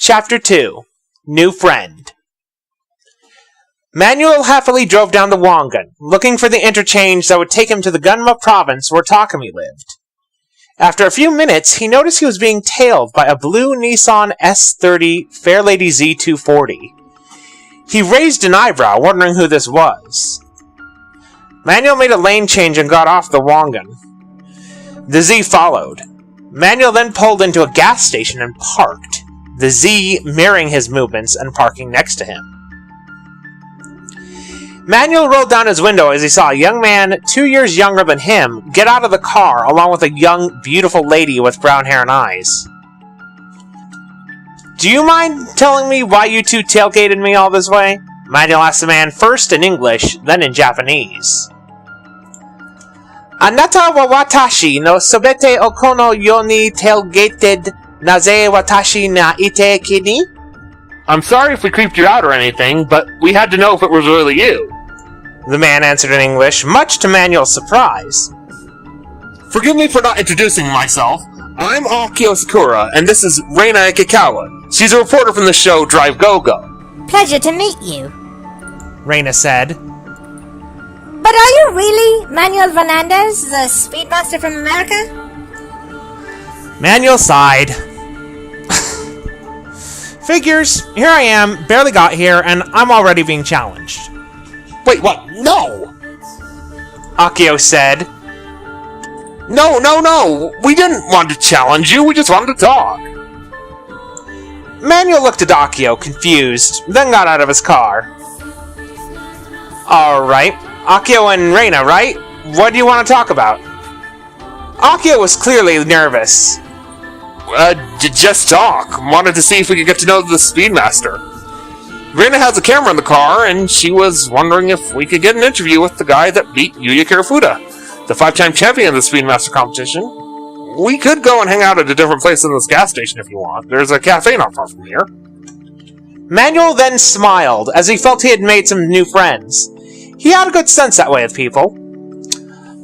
Chapter 2 New Friend. Manuel happily drove down the Wangan, looking for the interchange that would take him to the Gunma province where Takumi lived. After a few minutes, he noticed he was being tailed by a blue Nissan S30 Fairlady Z240. He raised an eyebrow, wondering who this was. Manuel made a lane change and got off the Wangan. The Z followed. Manuel then pulled into a gas station and parked, the Z mirroring his movements and parking next to him. Manuel rolled down his window as he saw a young man 2 years younger than him get out of the car along with a young, beautiful lady with brown hair and eyes. "Do you mind telling me why you two tailgated me all this way?" Manuel asked the man first in English, then in Japanese. "Anata wa watashi no subete o kono yo ni tailgated naze watashi na ite kini?" "I'm sorry if we creeped you out or anything, but we had to know if it was really you," the man answered in English, much to Manuel's surprise. "Forgive me for not introducing myself. I'm Akio Sakura, and this is Reina Ikikawa. She's a reporter from the show Drive Go-Go." "Pleasure to meet you," Reina said. "But are you really Manuel Fernandez, the Speedmaster from America?" Manuel sighed. "Figures, here I am, barely got here, and I'm already being challenged." "Wait, what? No!" Akio said. No! We didn't want to challenge you, we just wanted to talk." Manuel looked at Akio, confused, then got out of his car. "Alright, Akio and Reina, right? What do you want to talk about?" Akio was clearly nervous. Just talk. Wanted to see if we could get to know the Speedmaster. Reina has a camera in the car, and she was wondering if we could get an interview with the guy that beat Yuya Kirafuda, the 5-time champion of the Speedmaster competition. We could go and hang out at a different place than this gas station if you want. There's a cafe not far from here. Manuel then smiled, as he felt he had made some new friends. He had a good sense that way with people.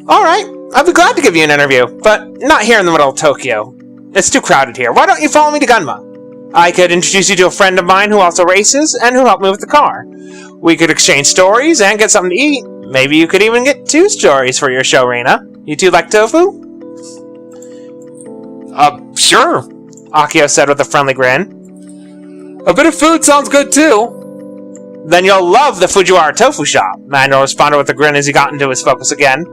"Alright, I'd be glad to give you an interview, but not here in the middle of Tokyo. It's too crowded here. Why don't you follow me to Gunma? I could introduce you to a friend of mine who also races, and who helped me with the car. We could exchange stories and get something to eat. Maybe you could even get 2 stories for your show, Reina. You two like tofu?" Sure," Akio said with a friendly grin. "A bit of food sounds good too." "Then you'll love the Fujiwara tofu shop," Manuel responded with a grin as he got into his focus again.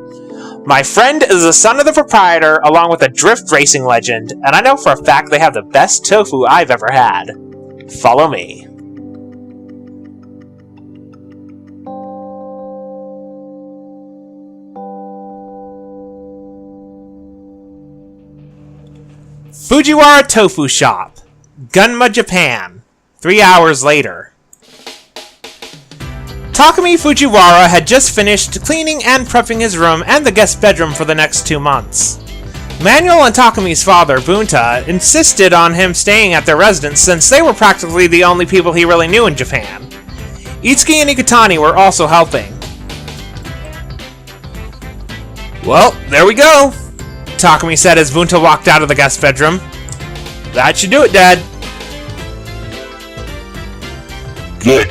"My friend is the son of the proprietor, along with a drift racing legend, and I know for a fact they have the best tofu I've ever had. Follow me." Fujiwara Tofu Shop, Gunma, Japan. 3 hours later. Takumi Fujiwara had just finished cleaning and prepping his room and the guest bedroom for the next 2 months. Manuel and Takumi's father, Bunta, insisted on him staying at their residence since they were practically the only people he really knew in Japan. Itsuki and Ikutani were also helping. "Well, there we go," Takumi said as Bunta walked out of the guest bedroom. "That should do it, Dad." "Good.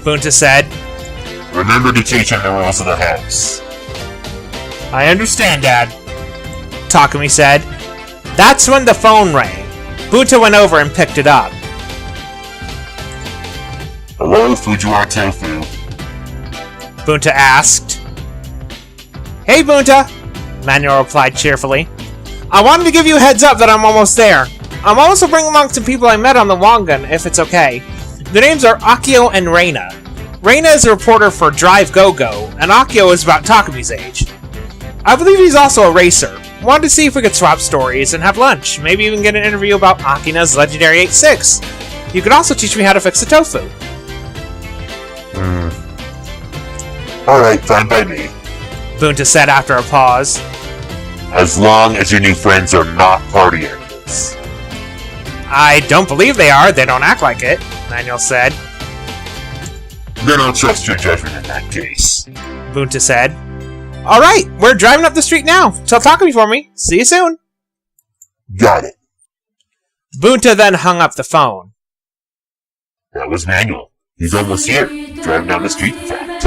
Bunta said. Remember to teach him the rules of the house." "I understand, Dad," Takumi said. That's when the phone rang. Bunta went over and picked it up. "Hello, Fujiwara Tofu." Bunta asked. "Hey, Bunta," Manuel replied cheerfully. "I wanted to give you a heads up that I'm almost there. I'm also bringing along some people I met on the Wangan, if it's okay. Their names are Akio and Reina. Reina is a reporter for Drive Go-Go, and Akio is about Takumi's age. I believe he's also a racer. Wanted to see if we could swap stories and have lunch, maybe even get an interview about Akina's legendary 8-6. You could also teach me how to fix the tofu." "Alright, fine by me. Bunta said after a pause. As long as your new friends are not party animals." "I don't believe they are. They don't act like it," Manuel said. "Then I'll trust your judgment in that case," Bunta said. "Alright, we're driving up the street now. Tell Takumi for me. See you soon." "Got it." Bunta then hung up the phone. That was Manuel. He's almost here. Driving down the street, in fact.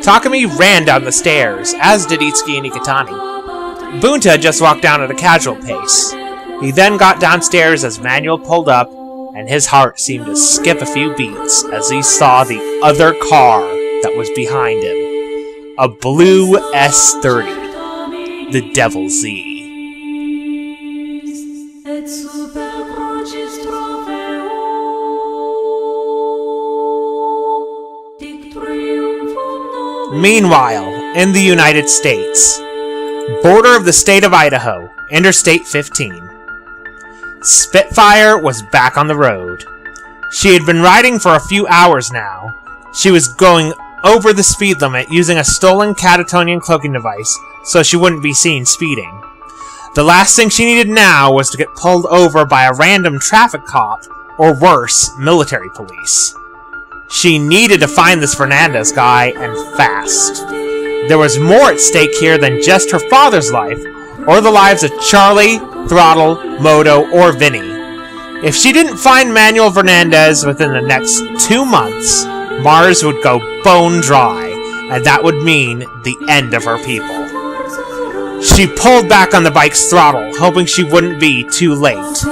Takumi ran down the stairs, as did Itsuki and Ikitani. Bunta just walked down at a casual pace. He then got downstairs as Manuel pulled up, and his heart seemed to skip a few beats as he saw the other car that was behind him. A blue S30. The Devil Z. Meanwhile, in the United States, border of the state of Idaho, Interstate 15. Spitfire was back on the road. She had been riding for a few hours now. She was going over the speed limit using a stolen Catatonian cloaking device so she wouldn't be seen speeding. The last thing she needed now was to get pulled over by a random traffic cop, or worse, military police. She needed to find this Fernandez guy, and fast. There was more at stake here than just her father's life, or the lives of Charley, Throttle, Moto, or Vinny. If she didn't find Manuel Fernandez within the next 2 months, Mars would go bone dry, and that would mean the end of her people. She pulled back on the bike's throttle, hoping she wouldn't be too late.